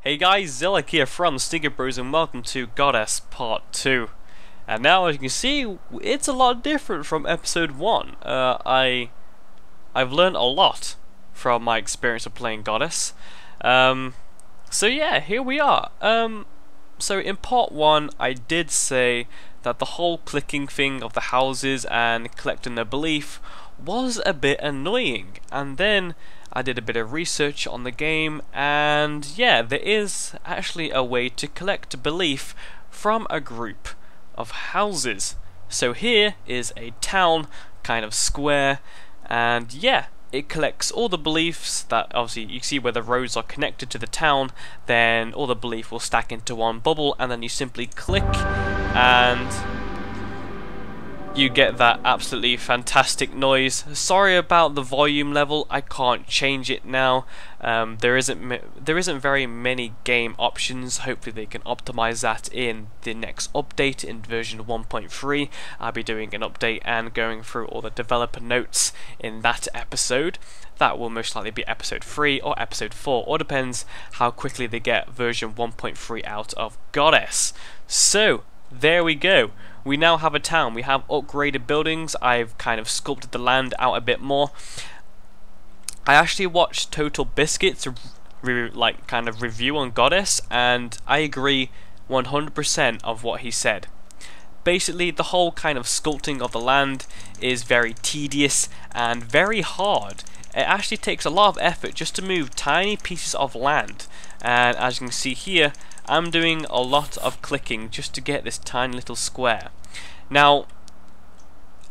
Hey guys, Zillick here from Stinker Bros and welcome to Godus Part 2. And now as you can see, it's a lot different from episode 1. I've learned a lot from my experience of playing Godus. So yeah, here we are. So in part 1 I did say that the whole clicking thing of the houses and collecting their belief was a bit annoying, and then I did a bit of research on the game, and yeah, there is actually a way to collect belief from a group of houses. So here is a town, kind of square, and yeah, it collects all the beliefs that obviously you see where the roads are connected to the town, then all the belief will stack into one bubble, and then you simply click and you get that absolutely fantastic noise. Sorry about the volume level, I can't change it now. There isn't very many game options. Hopefully they can optimize that in the next update in version 1.3. I'll be doing an update and going through all the developer notes in that episode. That will most likely be episode 3 or episode 4, or depends how quickly they get version 1.3 out of Godus. So there we go. We now have a town. We have upgraded buildings. I've kind of sculpted the land out a bit more. I actually watched Total Biscuit's kind of review on Godus, and I agree 100% of what he said. Basically, the whole kind of sculpting of the land is very tedious and very hard. It actually takes a lot of effort just to move tiny pieces of land, and as you can see here, I'm doing a lot of clicking just to get this tiny little square. Now,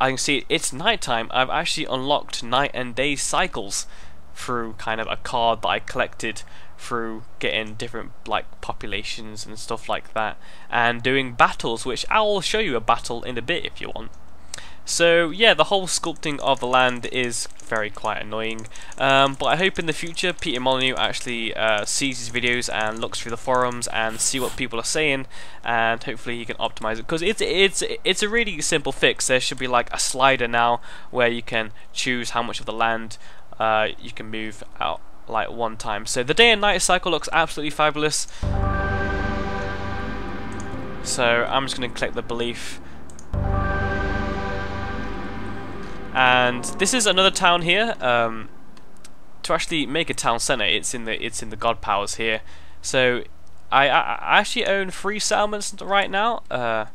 I can see it's nighttime. I've actually unlocked night and day cycles through kind of a card that I collected through getting different like populations and stuff like that, and doing battles, which I will show you a battle in a bit if you want. So yeah, the whole sculpting of the land is quite annoying, but I hope in the future Peter Molyneux actually sees these videos and looks through the forums and see what people are saying, and hopefully he can optimize it, because it's a really simple fix. There should be like a slider now where you can choose how much of the land you can move out like one time. So the day and night cycle looks absolutely fabulous. So I'm just going to collect the belief. And this is another town here. To actually make a town center, it's in the God powers here. So I actually own 3 settlements right now.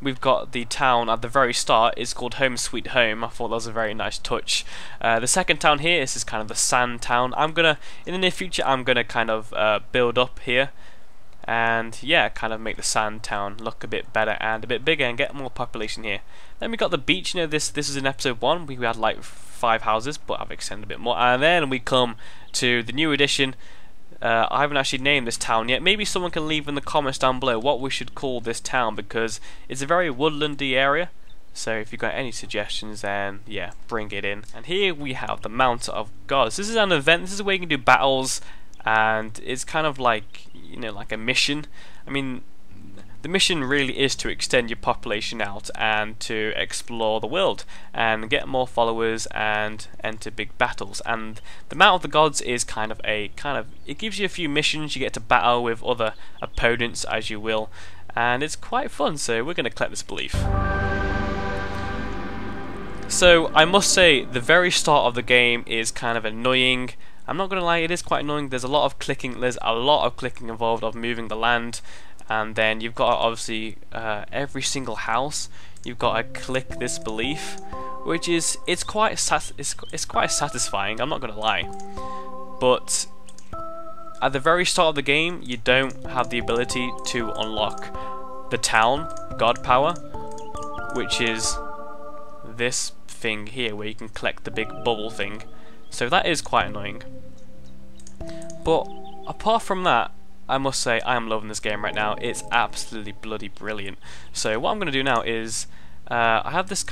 We've got the town at the very start. It's called Home Sweet Home. I thought that was a very nice touch. The second town here, this is kind of the sand town. In the near future, I'm gonna kind of build up here, and yeah, kind of make the sand town look a bit better and a bit bigger and get more population here. Then we got the beach. You know, this is in episode 1. We had like 5 houses, but I've extended a bit more. And then we come to the new edition. I haven't actually named this town yet. Maybe someone can leave in the comments down below what we should call this town, because it's a very woodlandy area. So if you've got any suggestions, then yeah, bring it in. And here we have the Mount of Gods. This is an event. This is where you can do battles, and it's kind of like, you know, like a mission. I mean, the mission really is to extend your population out and to explore the world and get more followers and enter big battles. And the Mount of the Gods is it gives you a few missions. You get to battle with other opponents as you will, and it's quite fun. So we're going to collect this belief. So I must say, the very start of the game is kind of annoying. I'm not going to lie, it is quite annoying. There's a lot of clicking. There's a lot of clicking involved of moving the land. And then you've got obviously every single house you've got to click this belief, which is it's quite satisfying. I'm not gonna lie, but at the very start of the game you don't have the ability to unlock the town God power, which is this thing here where you can collect the big bubble thing. So that is quite annoying. But apart from that, I must say I am loving this game right now. It's absolutely bloody brilliant. So what I'm going to do now is I have this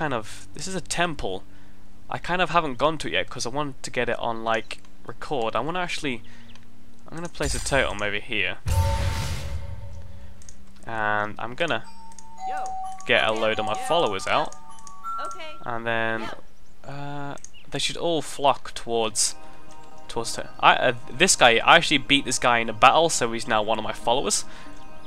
is a temple. I kind of haven't gone to it yet because I want to get it on like record. I'm going to place a totem over here, and I'm going to get a load of my followers out, and then they should all flock towards towards this guy, I actually beat this guy in a battle, so he's now one of my followers,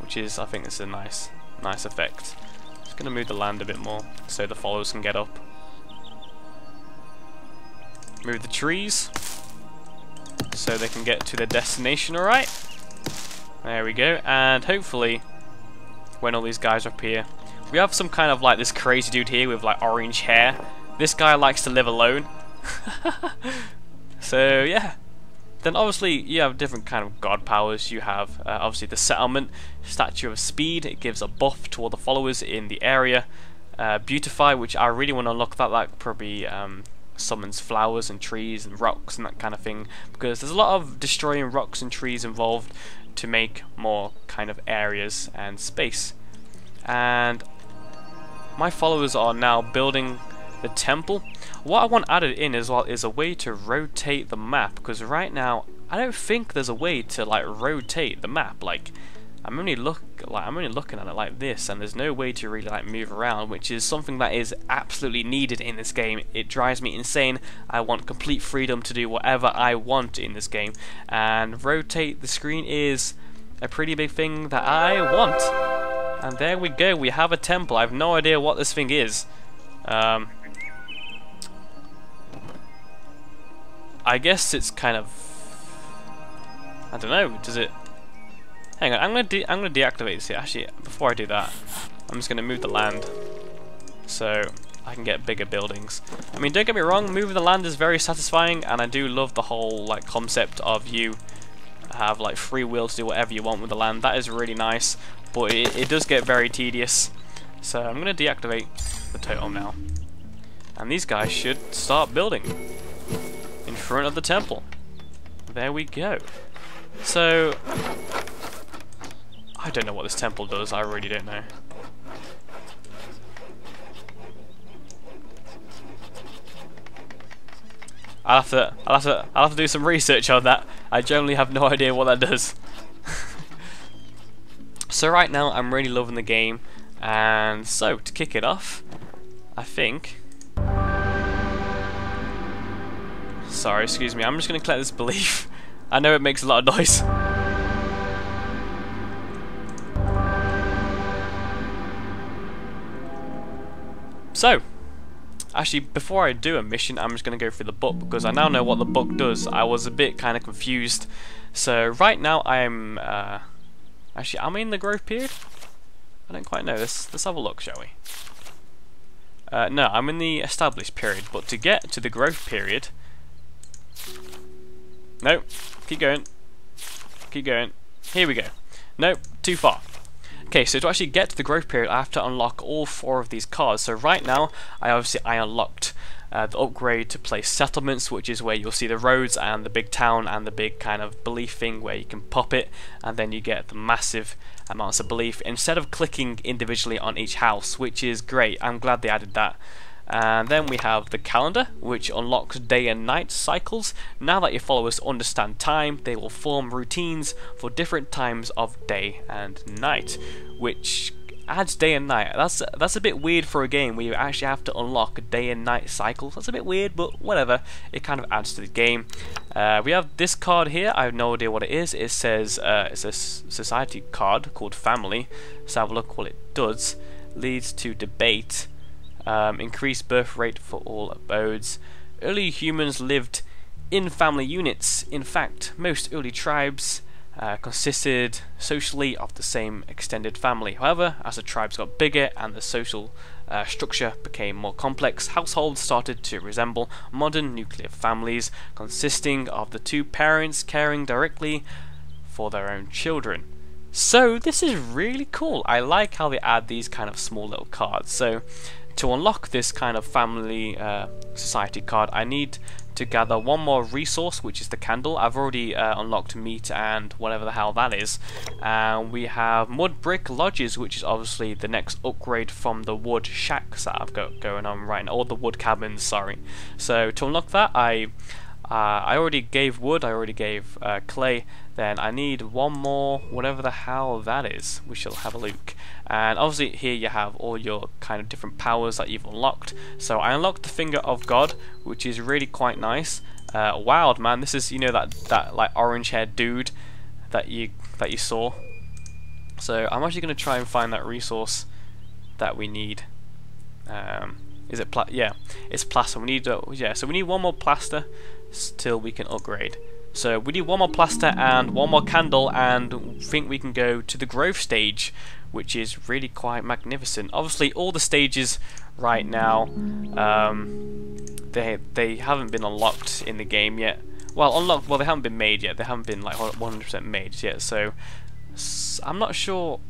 which is, I think, it's a nice effect. Just gonna move the land a bit more so the followers can get up. Move the trees so they can get to their destination. All right. There we go, and hopefully, when all these guys are up here, we have some kind of like this crazy dude here with like orange hair. This guy likes to live alone. So yeah. Then obviously you have different kind of god powers. You have obviously the settlement, statue of speed. It gives a buff to all the followers in the area. Beautify, which I really want to unlock that. Like probably summons flowers and trees and rocks and that kind of thing, because there's a lot of destroying rocks and trees involved to make more kind of areas and space. And my followers are now building the temple. What I want added in as well is a way to rotate the map, because right now I don't think there's a way to like rotate the map. Like I'm only looking at it like this, and there's no way to really like move around, which is something that is absolutely needed in this game. It drives me insane. I want complete freedom to do whatever I want in this game, and rotate the screen is a pretty big thing that I want. And there we go, we have a temple. I have no idea what this thing is. I guess it's kind of, I don't know, does it, hang on, I'm gonna deactivate this here. Actually, before I do that, I'm just gonna move the land so I can get bigger buildings. I mean, don't get me wrong, moving the land is very satisfying, and I do love the whole like concept of you have like free will to do whatever you want with the land. That is really nice, but it does get very tedious. So I'm gonna deactivate the totem now, and these guys should start building in front of the temple. There we go. So I don't know what this temple does. I really don't know. I'll have to do some research on that. I generally have no idea what that does. So right now I'm really loving the game, and so to kick it off, I think. Sorry, excuse me. I'm just going to collect this belief. I know it makes a lot of noise. So, actually, before I do a mission, I'm just going to go through the book, because I now know what the book does. I was a bit kind of confused. So, right now I'm... actually, am I in the growth period? I don't quite know. Let's have a look, shall we? No, I'm in the established period, but to get to the growth period... Nope, keep going. Keep going. Here we go. Nope, too far. Okay, so to actually get to the growth period, I have to unlock all 4 of these cards. So right now, I unlocked the upgrade to place settlements, which is where you'll see the roads and the big town and the big kind of belief thing where you can pop it, and then you get the massive amounts of belief instead of clicking individually on each house, which is great. I'm glad they added that. And then we have the calendar, which unlocks day and night cycles. Now that your followers understand time, they will form routines for different times of day and night, which adds day and night. That's a bit weird for a game where you actually have to unlock day and night cycles. That's a bit weird, but whatever. It kind of adds to the game. We have this card here. I have no idea what it is. It says it's a society card called Family. Let's have a look what it does. Leads to debate. Increased birth rate for all abodes. Early humans lived in family units. In fact, most early tribes consisted socially of the same extended family. However, as the tribes got bigger and the social structure became more complex, households started to resemble modern nuclear families, consisting of the 2 parents caring directly for their own children. So this is really cool. I like how they add these kind of small little cards. So to unlock this kind of family society card, I need to gather one more resource, which is the candle. I've already unlocked meat and whatever the hell that is. We have mud brick lodges, which is obviously the next upgrade from the wood shacks that I've got going on right now, or the wood cabins, sorry. So to unlock that, I already gave wood, I already gave clay. Then I need one more, whatever the hell that is. We shall have a look. And obviously here you have all your kind of different powers that you've unlocked. So I unlocked the Finger of God, which is really quite nice. wild, man. This is, you know, that like orange-haired dude that you saw. So I'm actually going to try and find that resource that we need. Is it yeah, it's plaster. We need so we need one more plaster till we can upgrade. So we need one more plaster and one more candle, and think we can go to the growth stage, which is really quite magnificent. Obviously, all the stages right now, they haven't been unlocked in the game yet. Well, unlocked. Well, they haven't been made yet. They haven't been like 100% made yet. So I'm not sure.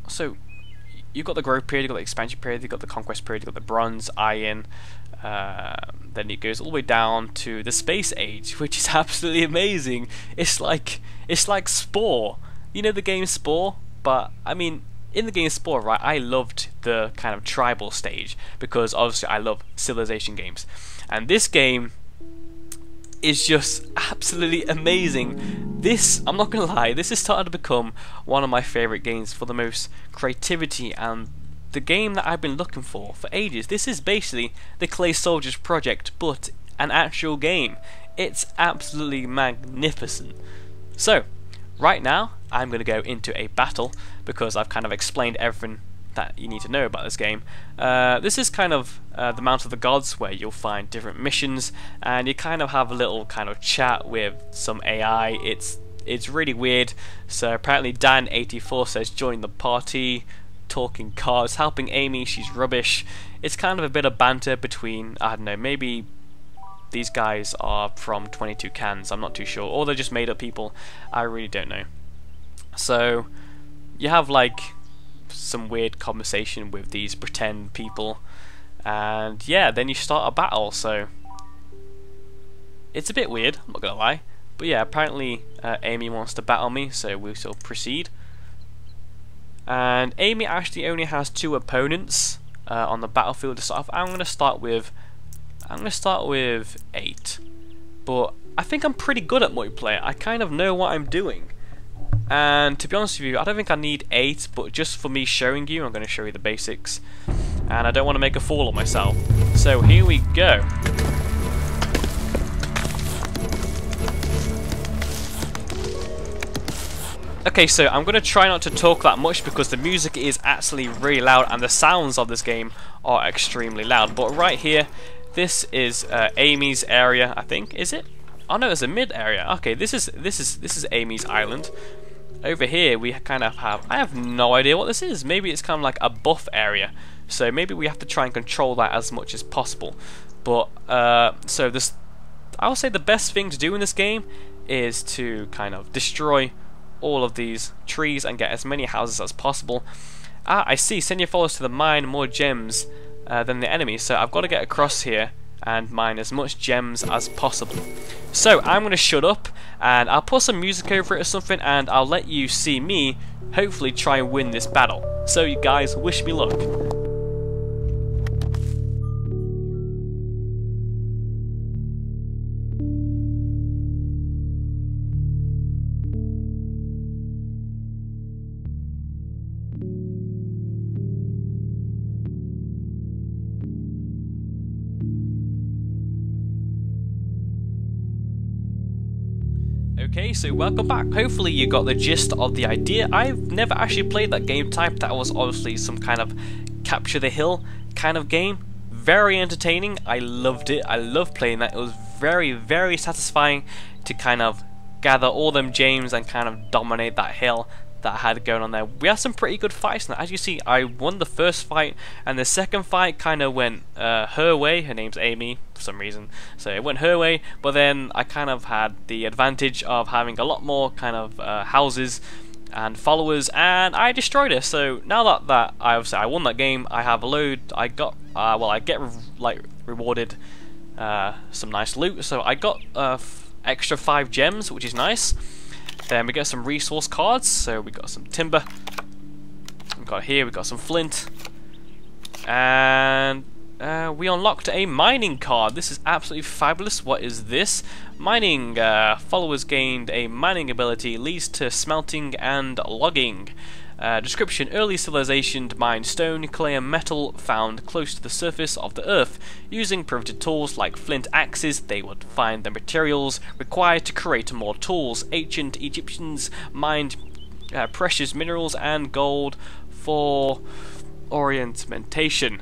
So you've got the growth period, you've got the expansion period, you've got the conquest period, you've got the bronze, iron. Then it goes all the way down to the space age, which is absolutely amazing. It's like Spore. You know the game Spore? But I mean, in the game Spore, right, I loved the kind of tribal stage because obviously I love civilization games. And this game is just absolutely amazing. This, I'm not gonna lie, this is starting to become one of my favourite games for the most creativity and the game that I've been looking for ages. This is basically the Clay Soldiers project, but an actual game. It's absolutely magnificent. So, right now, I'm going to go into a battle, because I've kind of explained everything that you need to know about this game. This is kind of the Mount of the Gods, where you'll find different missions, and you kind of have a little kind of chat with some AI. It's really weird. So apparently Dan84 says join the party, talking cards, helping Amy, she's rubbish. It's kind of a bit of banter between, I don't know, maybe these guys are from 22 Cans, I'm not too sure, or they're just made up people, I really don't know. So you have like some weird conversation with these pretend people, and yeah, then you start a battle. So it's a bit weird, I'm not gonna lie, but yeah, apparently Amy wants to battle me, so we shall proceed. And Amy actually only has 2 opponents on the battlefield to start off. I'm gonna start with 8, but I think I'm pretty good at multiplayer. I kind of know what I'm doing, and to be honest with you, I don't think I need 8, but just for me showing you, I'm going to show you the basics, and I don't want to make a fool of myself. So here we go. Okay, so I'm going to try not to talk that much because the music is actually really loud and the sounds of this game are extremely loud. But right here, this is Amy's area, I think. Is it? Oh no, it's a mid area. Okay, this is Amy's island. Over here we kind of have, I have no idea what this is. Maybe it's kind of like a buff area. So maybe we have to try and control that as much as possible. But so this, I would say the best thing to do in this game is to kind of destroy all of these trees and get as many houses as possible. Ah, I see. Send your followers to the mine more gems than the enemy. So I've got to get across here and mine as much gems as possible. So I'm going to shut up and I'll put some music over it or something, and I'll let you see me hopefully try and win this battle. So you guys, wish me luck. Okay, so welcome back. Hopefully you got the gist of the idea. I've never actually played that game type. That was obviously some kind of capture the hill kind of game. Very entertaining. I loved it. I loved playing that. It was very, very satisfying to kind of gather all them gems and kind of dominate that hill that I had going on there. We had some pretty good fights now. As you see, I won the first fight, and the second fight kind of went her way. Her name's Amy for some reason, so it went her way, but then I kind of had the advantage of having a lot more kind of houses and followers, and I destroyed her. So now that I won that game, I have a load. I got well, I get like rewarded some nice loot, so I got extra 5 gems, which is nice. Then we get some resource cards, so we got some timber, we got some flint, and we unlocked a mining card. This is absolutely fabulous. What is this? Mining, followers gained a mining ability, leads to smelting and logging. Description: early civilization mined stone, clay and metal found close to the surface of the earth. Using primitive tools like flint axes, they would find the materials required to create more tools. Ancient Egyptians mined precious minerals and gold for ornamentation.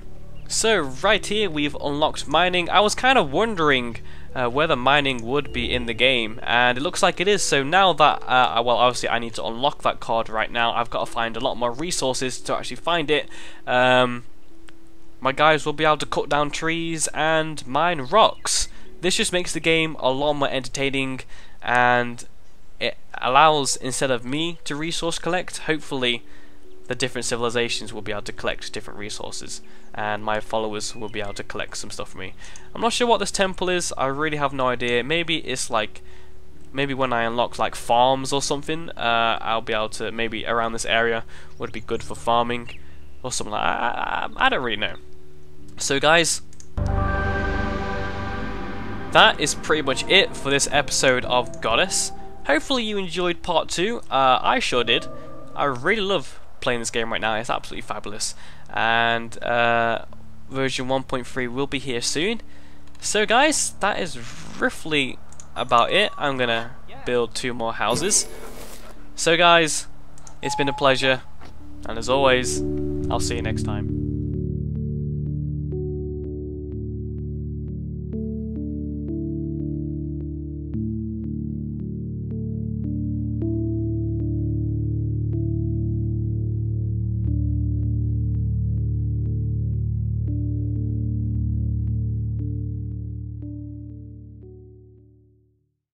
So right here we've unlocked mining. I was kind of wondering whether mining would be in the game, and it looks like it is. So now that, well, obviously I need to unlock that card right now. I've got to find a lot more resources to actually find it. My guys will be able to cut down trees and mine rocks. This just makes the game a lot more entertaining, and it allows, instead of me to resource collect, hopefully the different civilizations will be able to collect different resources, and my followers will be able to collect some stuff for me. I'm not sure what this temple is. I really have no idea. Maybe it's like, maybe when I unlock like farms or something, I'll be able to, maybe around this area would be good for farming or something like that. I don't really know. So guys, that is pretty much it for this episode of Godus. Hopefully you enjoyed part 2. I sure did. I really love playing this game right now. It's absolutely fabulous, and version 1.3 will be here soon. So guys, that is roughly about it. I'm gonna build 2 more houses. So guys, it's been a pleasure, and as always, I'll see you next time.